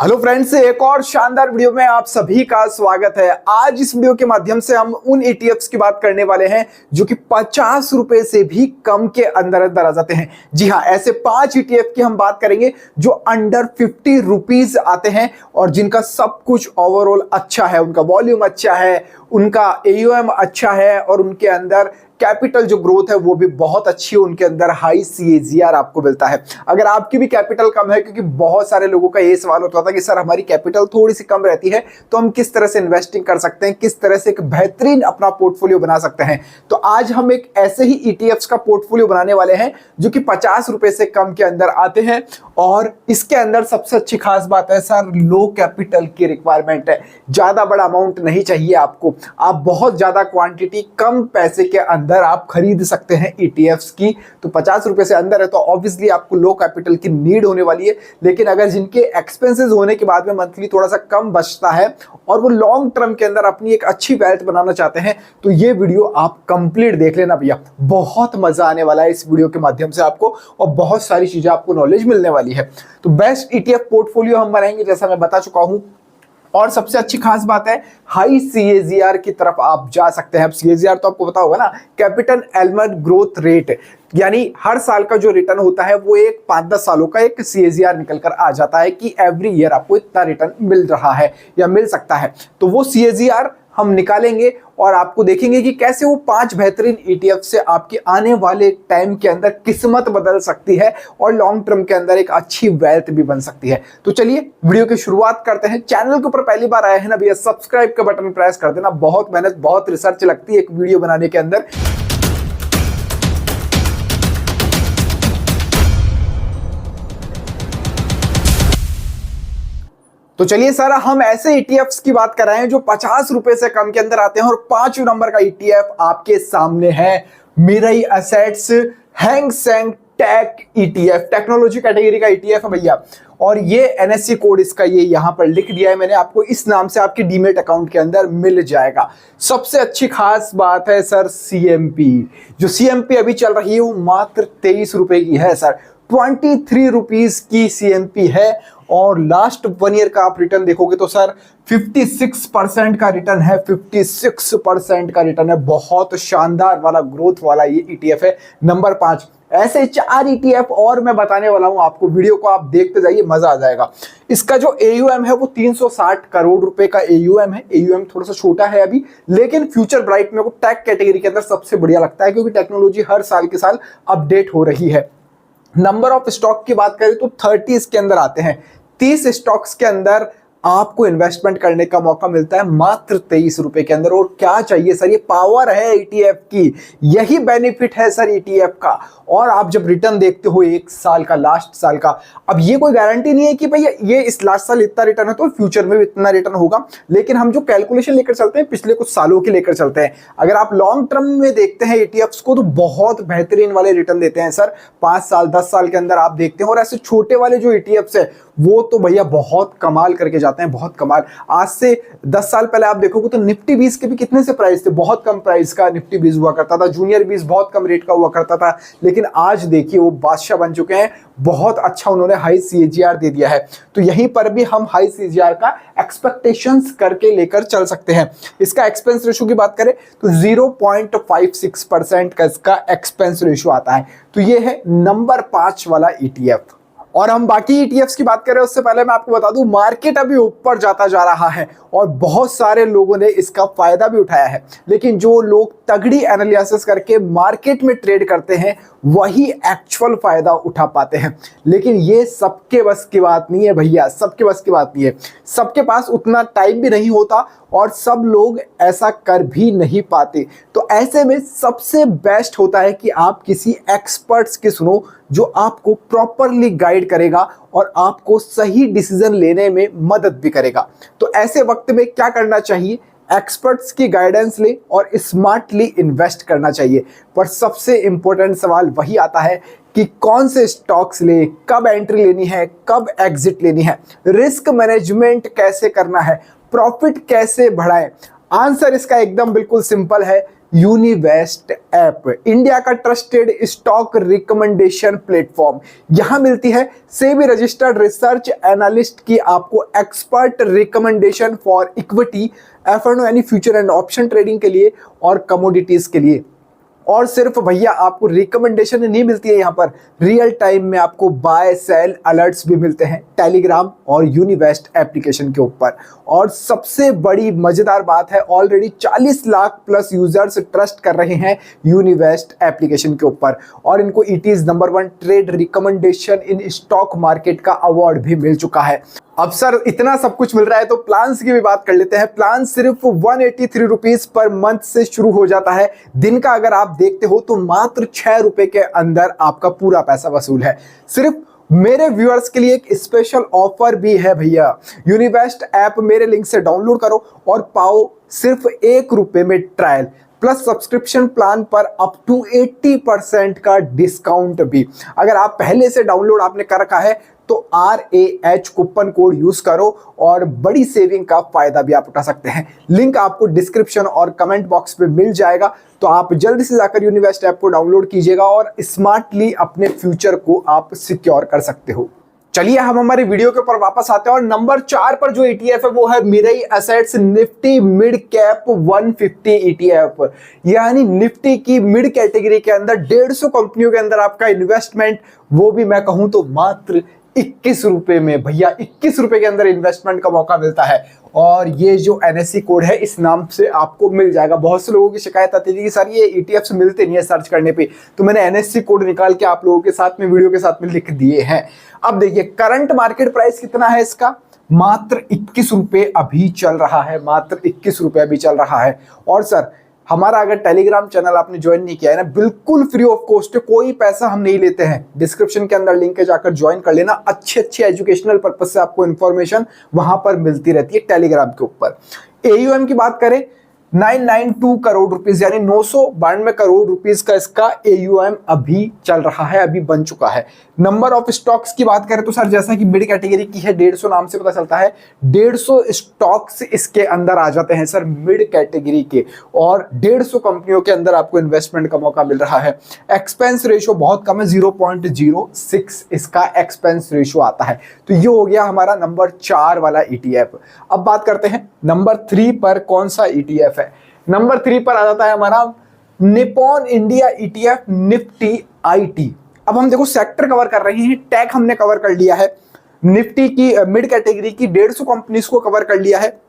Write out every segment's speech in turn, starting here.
Hello friends, एक और शानदार वीडियो में आप सभी का स्वागत है। आज इस वीडियो के माध्यम से हम उन ETFs की बात करने वाले हैं जो कि 50 रुपए से भी कम के अंदर अंदर आ जाते हैं। जी हाँ, ऐसे 5 ETF की हम बात करेंगे जो अंडर 50 रुपीज आते हैं और जिनका सब कुछ ओवरऑल अच्छा है, उनका वॉल्यूम अच्छा है, उनका AUM अच्छा है और उनके अंदर कैपिटल जो ग्रोथ है वो भी बहुत अच्छी है, उनके अंदर हाई CAGR आपको मिलता है। अगर आपकी भी कैपिटल कम है, क्योंकि बहुत सारे लोगों का ये सवाल होता था कि सर हमारी कैपिटल थोड़ी सी कम रहती है तो हम किस तरह से इन्वेस्टिंग कर सकते हैं, किस तरह से एक बेहतरीन अपना पोर्टफोलियो बना सकते हैं। तो आज हम एक ऐसे ही ETFs का पोर्टफोलियो बनाने वाले हैं जो कि 50 रुपए से कम के अंदर आते हैं और इसके अंदर सबसे अच्छी खास बात है सर, लो कैपिटल की रिक्वायरमेंट है। ज्यादा बड़ा अमाउंट नहीं चाहिए आपको, आप बहुत ज्यादा क्वांटिटी कम पैसे के अंदर आप खरीद सकते हैं ETFs की। तो 50 रुपए से अंदर है तो ऑब्वियसली आपको लो कैपिटल की नीड होने वाली है, लेकिन अगर जिनके एक्सपेंसेस होने के बाद में मंथली थोड़ा सा कम बचता है और वो लॉन्ग टर्म के अंदर अपनी एक अच्छी वेल्थ बनाना चाहते हैं तो ये वीडियो आप कंप्लीट देख लेना भैया। बहुत मजा आने वाला है इस वीडियो के माध्यम से आपको और बहुत सारी चीजें आपको नॉलेज मिलने वाली है। तो बेस्ट ETF पोर्टफोलियो हम बनाएंगे, जैसा मैं बता चुका हूं, और सबसे अच्छी खास बात है हाई CAGR की तरफ आप जा सकते हैं। अब CAGR तो आपको पता होगा ना, कैपिटल एलिमेंट ग्रोथ रेट, यानी हर साल का जो रिटर्न होता है वो एक 5-10 सालों का एक CAGR निकल कर आ जाता है कि एवरी ईयर आपको इतना रिटर्न मिल रहा है या मिल सकता है। तो वो CAGR हम निकालेंगे और आपको देखेंगे कि कैसे वो 5 बेहतरीन ETF से आपकी आने वाले टाइम के अंदर किस्मत बदल सकती है और लॉन्ग टर्म के अंदर एक अच्छी वेल्थ भी बन सकती है। तो चलिए वीडियो की शुरुआत करते हैं। चैनल के ऊपर पहली बार आए हैं ना भैया, सब्सक्राइब का बटन प्रेस कर देना। बहुत मेहनत, बहुत रिसर्च लगती है एक वीडियो बनाने के अंदर। तो चलिए सर, हम ऐसे ETFs की बात कर रहे हैं जो 50 रुपए से कम के अंदर आते हैं और 5वें नंबर का ETF आपके सामने है Mirae assets Hang Seng tech ETF, technology category का ETF है भैया। और ये NSE कोड इसका ये यहां पर लिख दिया है मैंने आपको, इस नाम से आपके डीमेट अकाउंट के अंदर मिल जाएगा। सबसे अच्छी खास बात है सर CMP, जो CMP अभी चल रही है वो मात्र 23 रुपए की है सर, 23 रुपीज की CMP है। और लास्ट 1 ईयर का आप रिटर्न देखोगे तो सर 56% का रिटर्न है, 56% का रिटर्न है। बहुत शानदार वाला ग्रोथ वाला ये ETF है नंबर 5। ऐसे 4 ETF और मैं बताने वाला हूं आपको, वीडियो को आप देखते जाइए, मजा आ जाएगा। इसका जो AUM है वो 360 करोड़ रुपए का AUM है। AUM थोड़ा सा छोटा है अभी, लेकिन फ्यूचर ब्राइट मेरे को टेक कैटेगरी के अंदर सबसे बढ़िया लगता है, क्योंकि टेक्नोलॉजी हर साल के साल अपडेट हो रही है। नंबर ऑफ स्टॉक की बात करें तो 30 इसके अंदर आते हैं। 30 स्टॉक्स के अंदर आपको इन्वेस्टमेंट करने का मौका मिलता है मात्र 23 रुपए के अंदर। और क्या चाहिए सर, ये पावर है ETF की, यही बेनिफिट है सर ETF का। और आप जब रिटर्न देखते हो 1 साल का, लास्ट साल का, अब ये कोई गारंटी नहीं है कि भाई ये इस लास्ट साल इतना रिटर्न है तो फ्यूचर में भी इतना रिटर्न होगा, लेकिन हम जो कैलकुलेशन लेकर चलते हैं पिछले कुछ सालों की लेकर चलते हैं। अगर आप लॉन्ग टर्म में देखते हैं ETFs को तो बहुत बेहतरीन वाले रिटर्न देते हैं सर। 5 साल 10 साल के अंदर आप देखते हैं, और ऐसे छोटे वाले जो ETFs है वो तो भैया बहुत कमाल करके जाते हैं, बहुत कमाल। आज से 10 साल पहले आप देखोगे तो निफ्टी 20 के भी कितने से प्राइस थे, बहुत कम प्राइस का निफ्टी 20 हुआ करता था, जूनियर 20 बहुत कम रेट का हुआ करता था, लेकिन आज देखिए वो बादशाह बन चुके हैं। बहुत अच्छा उन्होंने हाई CAGR दे दिया है। तो यहीं पर भी हम हाई CAGR का एक्सपेक्टेशंस करके लेकर चल सकते हैं। इसका एक्सपेंस रेशो की बात करें तो 0.56% का इसका एक्सपेंस रेशो आता है। तो ये है नंबर 5 वाला ETF। और हम बाकी ETFs की बात करें उससे पहले मैं आपको बता दूं, मार्केट अभी ऊपर जाता जा रहा है और बहुत सारे लोगों ने इसका फायदा भी उठाया है। लेकिन जो लोग तगड़ी एनालिसिस करके मार्केट में ट्रेड करते हैं वही एक्चुअल फायदा उठा पाते हैं। लेकिन ये सबके बस की बात नहीं है भैया, सबके बस की बात नहीं है। सबके पास उतना टाइम भी नहीं होता और सब लोग ऐसा कर भी नहीं पाते। तो ऐसे में सबसे बेस्ट होता है कि आप किसी एक्सपर्ट्स की सुनो, जो आपको प्रॉपरली गाइड करेगा और आपको सही डिसीजन लेने में मदद भी करेगा। तो ऐसे वक्त में क्या करना चाहिए, एक्सपर्ट्स की गाइडेंस ले और स्मार्टली इन्वेस्ट करना चाहिए। पर सबसे इंपॉर्टेंट सवाल वही आता है कि कौन से स्टॉक्स ले, कब एंट्री लेनी है, कब एग्जिट लेनी है, रिस्क मैनेजमेंट कैसे करना है, प्रॉफिट कैसे बढ़ाएं। आंसर इसका एकदम बिल्कुल सिंपल है यूनिवेस्ट ऐप, इंडिया का ट्रस्टेड स्टॉक रिकमेंडेशन प्लेटफॉर्म। यहां मिलती है सेबी रजिस्टर्ड रिसर्च एनालिस्ट की आपको expert recommendation for equity, F&O यानी फ्यूचर एंड ऑप्शन ट्रेडिंग के लिए और कमोडिटीज के लिए। और सिर्फ भैया आपको रिकमेंडेशन नहीं मिलती है, यहाँ पर रियल टाइम में आपको बाय सेल अलर्ट्स भी मिलते हैं टेलीग्राम और यूनिवेस्ट एप्लीकेशन के ऊपर। और सबसे बड़ी मजेदार बात है, already 40 lakh plus users trust कर रहे हैं यूनिवेस्ट एप्लीकेशन के ऊपर और इनको it is number 1 trade recommendation in stock market का अवार्ड भी मिल चुका है। अब सर इतना सब कुछ मिल रहा है तो प्लान्स की भी बात कर लेते हैं। प्लान सिर्फ 183 रुपीज पर मंथ से शुरू हो जाता है। दिन का अगर आप देखते हो तो मात्र 6 रुपए के अंदर आपका पूरा पैसा वसूल है। सिर्फ मेरे व्यूअर्स के लिए एक स्पेशल ऑफर भी है भैया। यूनिवेस्ट ऐप मेरे लिंक से डाउनलोड करो और पाओ सिर्फ 1 रुपए में ट्रायल प्लस सब्सक्रिप्शन प्लान पर अप टू 80% का डिस्काउंट भी। अगर आप पहले से डाउनलोड आपने कर रखा है तो RAH कूपन कोड यूज करो और बड़ी सेविंग का फायदा भी आप उठा सकते हैं। लिंक आपको डिस्क्रिप्शन और कमेंट बॉक्स में मिल जाएगा, तो आप जल्दी से जाकर यूनिवेस्ट ऐप को डाउनलोड कीजिएगा और स्मार्टली अपने फ्यूचर को आप सिक्योर कर सकते हो। चलिए हम हमारे वीडियो के ऊपर वापस आते हैं और नंबर 4 पर जो ETF है वो है Mirae assets Nifty mid cap 150 ETF। यानी निफ्टी की मिड कैटेगरी के अंदर 150 कंपनियों के अंदर आपका इन्वेस्टमेंट, वो भी मैं कहूं तो मात्र 21 रुपए में। भैया 21 रुपए के अंदर इन्वेस्टमेंट का मौका मिलता है और ये जो NSE कोड है इस नाम से आपको मिल जाएगा। बहुत से लोगों की शिकायत आती थी कि सर ये ETFs मिलते नहीं है सर्च करने पे, तो मैंने NSE कोड निकाल के आप लोगों के साथ में वीडियो के साथ में लिख दिए हैं। अब देखिए करंट मार्केट प्राइस कितना है इसका, मात्र 21 रुपए अभी चल रहा है, मात्र 21 रुपए अभी चल रहा है। और सर हमारा अगर टेलीग्राम चैनल आपने ज्वाइन नहीं किया है ना, बिल्कुल फ्री ऑफ कॉस्ट है, कोई पैसा हम नहीं लेते हैं। डिस्क्रिप्शन के अंदर लिंक है, जाकर ज्वाइन कर लेना। अच्छे एजुकेशनल पर्पज से आपको इंफॉर्मेशन वहां पर मिलती रहती है टेलीग्राम के ऊपर। AUM की बात करें 992 करोड़ रुपीस यानी 992 करोड़ रुपीस का इसका AUM अभी चल रहा है, अभी बन चुका है। नंबर ऑफ स्टॉक्स की बात करें तो सर जैसा कि मिड कैटेगरी की है 150 नाम से पता चलता है, 150 स्टॉक्स इसके अंदर आ जाते हैं सर मिड कैटेगरी के, और 150 कंपनियों के अंदर आपको इन्वेस्टमेंट का मौका मिल रहा है। एक्सपेंस रेशियो बहुत कम है, 0.06 इसका एक्सपेंस रेशियो आता है। तो ये हो गया हमारा नंबर 4 वाला ETF। अब बात करते हैं नंबर 3 पर कौन सा ETF है। नंबर 3 पर आ जाता है हमारा Nippon India ETF Nifty IT। अब हम देखो सेक्टर कवर कर रहे हैं, टेक हमने कवर कर लिया है, निफ्टी की मिड कैटेगरी की 150 कंपनीज को कवर कर लिया है।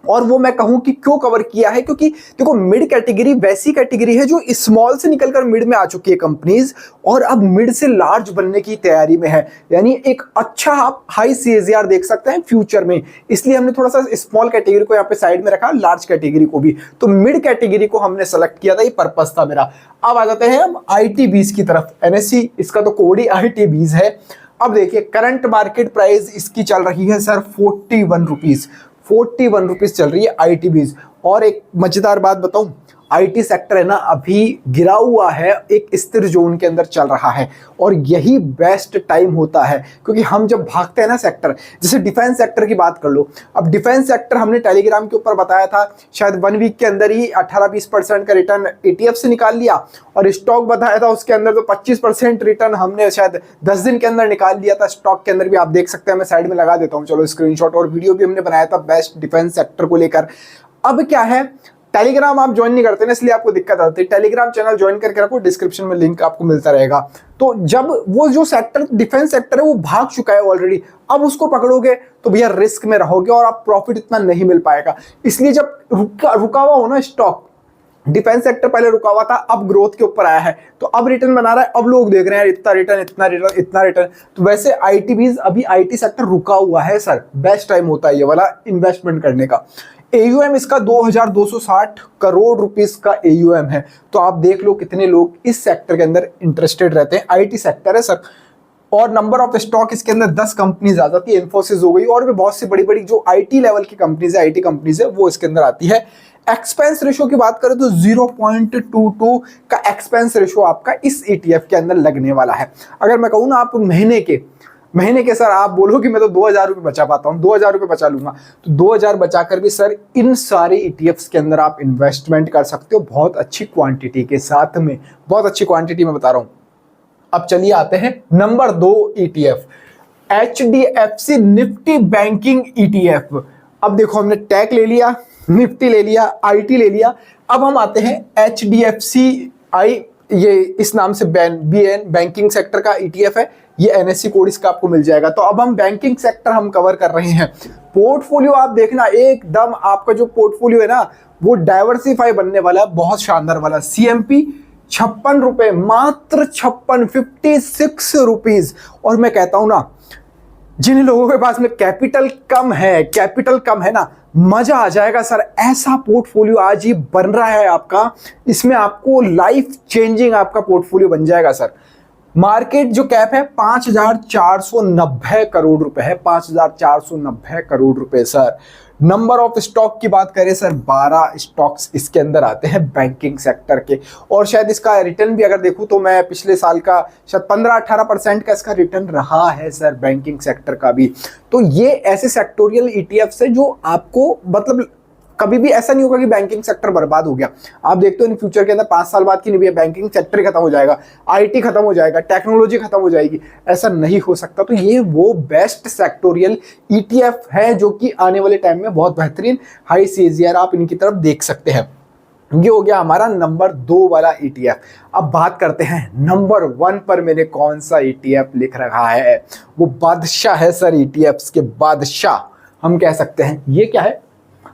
और वो मैं कहूं कि क्यों कवर किया है, क्योंकि देखो मिड कैटेगरी वैसी कैटेगरी है जो स्मॉल से निकलकर मिड में आ चुकी है कंपनीज और अब मिड से लार्ज बनने की तैयारी में है। यानी एक अच्छा आप हाई CAGR देख सकते हैं फ्यूचर में, इसलिए हमने थोड़ा सा स्मॉल कैटेगरी को यहाँ पे साइड में रखा, लार्ज कैटेगरी को भी। तो मिड कैटेगरी को हमने सेलेक्ट किया था, ये पर्पस था मेरा। अब आ जाते हैं हम IT20 की तरफ। NSE इसका तो कोड ही IT20 है। अब देखिए करंट मार्केट प्राइस इसकी चल रही है सर 41 रुपीज, 41 रुपीज चल रही है IT20। और एक मजेदार बात बताऊं, IT सेक्टर है ना अभी गिरा हुआ है, एक स्थिर जोन के अंदर चल रहा है और यही बेस्ट टाइम होता है, क्योंकि हम जब भागते हैं ना सेक्टर, जैसे डिफेंस सेक्टर की बात कर लो। अब डिफेंस सेक्टर हमने टेलीग्राम के ऊपर बताया था, शायद 1 वीक के अंदर ही 18-20% का रिटर्न ETF से निकाल लिया, और स्टॉक बताया था उसके अंदर तो 25% रिटर्न हमने शायद 10 दिन के अंदर निकाल लिया था। स्टॉक के अंदर भी आप देख सकते हैं, मैं साइड में लगा देता हूँ चलो स्क्रीनशॉट, और वीडियो भी हमने बनाया था बेस्ट डिफेंस सेक्टर को लेकर। अब क्या है, टेलीग्राम आप ज्वाइन नहीं करते ना, इसलिए आपको दिक्कत आती है। टेलीग्राम चैनल ज्वाइन करके रखो, डिस्क्रिप्शन में लिंक आपको मिलता रहेगा। तो जब वो जो सेक्टर डिफेंस सेक्टर है वो भाग चुका है ऑलरेडी, अब उसको पकड़ोगे तो भैया रिस्क में रहोगे और आप प्रॉफिट इतना नहीं मिल पाएगा। इसलिए जब रुका हुआ हो ना स्टॉक, डिफेंस सेक्टर पहले रुका हुआ था, अब ग्रोथ के ऊपर आया है, तो अब रिटर्न बना रहा है, अब लोग देख रहे हैं इतना रिटर्न इतना रिटर्न इतना रिटर्न। तो वैसे IT20 अभी IT सेक्टर रुका हुआ है सर, बेस्ट टाइम होता है ये वाला इन्वेस्टमेंट करने का। AUM इसका 2260 करोड़ रुपीस का AUM है। तो आप देख लो कितने लोग इस सेक्टर के अंदर इंटरेस्टेड रहते हैं, IT सेक्टर है सर। और नंबर ऑफ स्टॉक इसके अंदर 10 कंपनीज आ जाती है, इन्फोसिस हो गई और भी बहुत सी बड़ी बड़ी जो IT लेवल की कंपनीज है, IT कंपनीज है, वो इसके अंदर आती है। एक्सपेंस रेशियो की बात करें तो 0.22 का एक्सपेंस रेशियो आपका इस ETF के अंदर लगने वाला है। अगर मैं कहूँ ना आप महीने के महीने के सर आप बोलो कि मैं तो 2,000 रुपये बचा पाता हूँ, 2,000 रुपये बचा लूंगा, तो 2,000 बचाकर भी सर इन सारे ईटीएफ्स के अंदर आप इन्वेस्टमेंट कर सकते हो बहुत अच्छी क्वांटिटी के साथ में, बहुत अच्छी क्वांटिटी में बता रहा हूँ। अब चलिए आते हैं number 2 ETF, HDFC Nifty banking ETF. अब देखो हमने टेक ले लिया, निफ्टी ले लिया, IT ले लिया, अब हम आते हैं HDFCI, ये इस नाम से BN बैंकिंग सेक्टर का ETF है, ये NSE कोड इसका आपको मिल जाएगा। तो अब हम बैंकिंग सेक्टर हम कवर कर रहे हैं। पोर्टफोलियो आप देखना एकदम आपका जो पोर्टफोलियो है ना वो डाइवर्सिफाई बनने वाला है, बहुत शानदार वाला। CMP 56 रुपए, मात्र 56 रुपीज। और मैं कहता हूं ना जिन लोगों के पास में कैपिटल कम है ना, मजा आ जाएगा सर। ऐसा पोर्टफोलियो आज ही बन रहा है आपका, इसमें आपको लाइफ चेंजिंग आपका पोर्टफोलियो बन जाएगा सर। मार्केट जो कैप है 5,490 करोड़ रुपए है, 5,490 करोड़ रुपए सर। नंबर ऑफ स्टॉक की बात करें सर, 12 स्टॉक्स इसके अंदर आते हैं बैंकिंग सेक्टर के। और शायद इसका रिटर्न भी अगर देखूं तो मैं पिछले साल का शायद 15-18% का इसका रिटर्न रहा है सर बैंकिंग सेक्टर का भी। तो ये ऐसे सेक्टोरियल ईटीएफ्स है जो आपको मतलब कभी भी ऐसा नहीं होगा कि बैंकिंग सेक्टर बर्बाद हो गया। आप देखते हो इन फ्यूचर के अंदर 5 साल बाद की नहीं, बैंकिंग सेक्टर खत्म हो जाएगा, IT खत्म हो जाएगा, टेक्नोलॉजी खत्म हो जाएगी, ऐसा नहीं हो सकता। तो ये वो बेस्ट सेक्टोरियल ETF है जो कि आने वाले टाइम में बहुत बेहतरीन हाई CAGR आप इनकी तरफ देख सकते हैं। ये हो गया हमारा नंबर 2 वाला ETF। अब बात करते हैं नंबर 1 पर मैंने कौन सा ETF लिख रखा है। वो बादशाह है सर, ETFs के बादशाह हम कह सकते हैं। ये क्या है?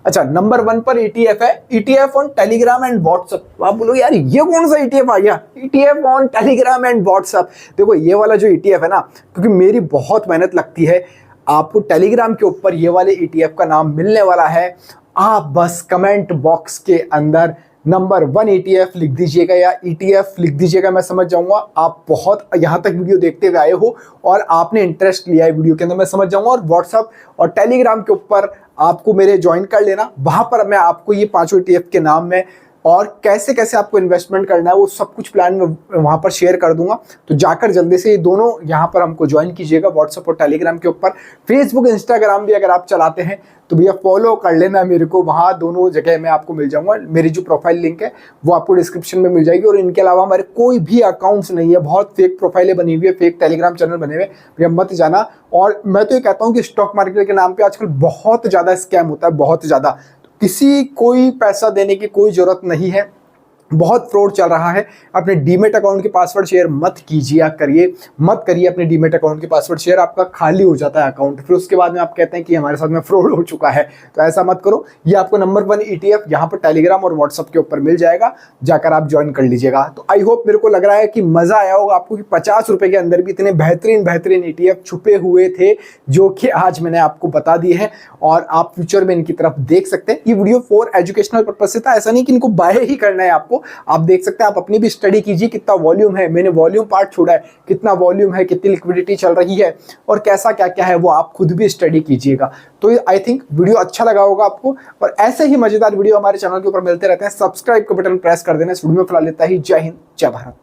अच्छा, नंबर 1 पर ETF है, ETF on Telegram and WhatsApp. आप बोलो यार ये कौन सा ETF आ गया, ETF on Telegram and WhatsApp. देखो ये वाला जो ETF है ना, क्योंकि मेरी बहुत मेहनत लगती है, आपको टेलीग्राम के ऊपर ये वाले ETF का नाम मिलने वाला है। आप बस कमेंट बॉक्स के अंदर नंबर 1 ETF लिख दीजिएगा या ETF लिख दीजिएगा, मैं समझ जाऊंगा आप बहुत यहाँ तक वीडियो देखते हुए आए हो और आपने इंटरेस्ट लिया है वीडियो के अंदर, मैं समझ जाऊंगा। और व्हाट्सएप और टेलीग्राम के ऊपर आपको मेरे ज्वाइन कर लेना, वहां पर मैं आपको ये 5 ETF के नाम में और कैसे कैसे आपको इन्वेस्टमेंट करना है वो सब कुछ प्लान में वहां पर शेयर कर दूंगा। तो जाकर जल्दी से ये दोनों यहाँ पर हमको ज्वाइन कीजिएगा, व्हाट्सएप और टेलीग्राम के ऊपर। फेसबुक इंस्टाग्राम भी अगर आप चलाते हैं तो भैया फॉलो कर लेना मेरे को, वहाँ दोनों जगह मैं आपको मिल जाऊंगा। मेरी जो प्रोफाइल लिंक है वो आपको डिस्क्रिप्शन में मिल जाएगी। और इनके अलावा हमारे कोई भी अकाउंट्स नहीं है, बहुत फेक प्रोफाइलें बनी हुई है, फेक टेलीग्राम चैनल बने हुए, भैया मत जाना। और मैं तो ये कहता हूँ कि स्टॉक मार्केट के नाम पे आजकल बहुत ज़्यादा स्कैम होता है, बहुत ज़्यादा। किसी कोई पैसा देने की कोई ज़रूरत नहीं है, बहुत फ्रॉड चल रहा है। अपने डीमेट अकाउंट के पासवर्ड शेयर मत कीजिए, मत करिए अपने डीमेट अकाउंट के पासवर्ड शेयर, आपका खाली हो जाता है अकाउंट, फिर उसके बाद में आप कहते हैं कि हमारे साथ में फ्रॉड हो चुका है। तो ऐसा मत करो। ये आपको नंबर 1 ETF यहाँ पर टेलीग्राम और व्हाट्सएप के ऊपर मिल जाएगा, जाकर आप ज्वाइन कर लीजिएगा। तो आई होप मेरे को लग रहा है कि मजा आया होगा आपको कि 50 रुपए के अंदर भी इतने बेहतरीन ETF छुपे हुए थे जो कि आज मैंने आपको बता दिए हैं और आप फ्यूचर में इनकी तरफ देख सकते हैं। ये वीडियो फॉर एजुकेशनल पर्पज से था, ऐसा नहीं कि इनको बाय ही करना है आपको। आप देख सकते हैं, आप अपनी भी स्टडी कीजिए कितना वॉल्यूम है, मैंने वॉल्यूम पार्ट छोड़ा है, कितना वॉल्यूम है, कितनी लिक्विडिटी चल रही है और कैसा क्या क्या है वो आप खुद भी स्टडी कीजिएगा। तो आई थिंक वीडियो अच्छा लगा होगा आपको। और ऐसे ही मजेदार वीडियो हमारे चैनल के ऊपर मिलते रहते हैं। सब्सक्राइब का बटन प्रेस कर देना। इस वीडियो में फिलहाल लेता ही। जय हिंद, जय भारत।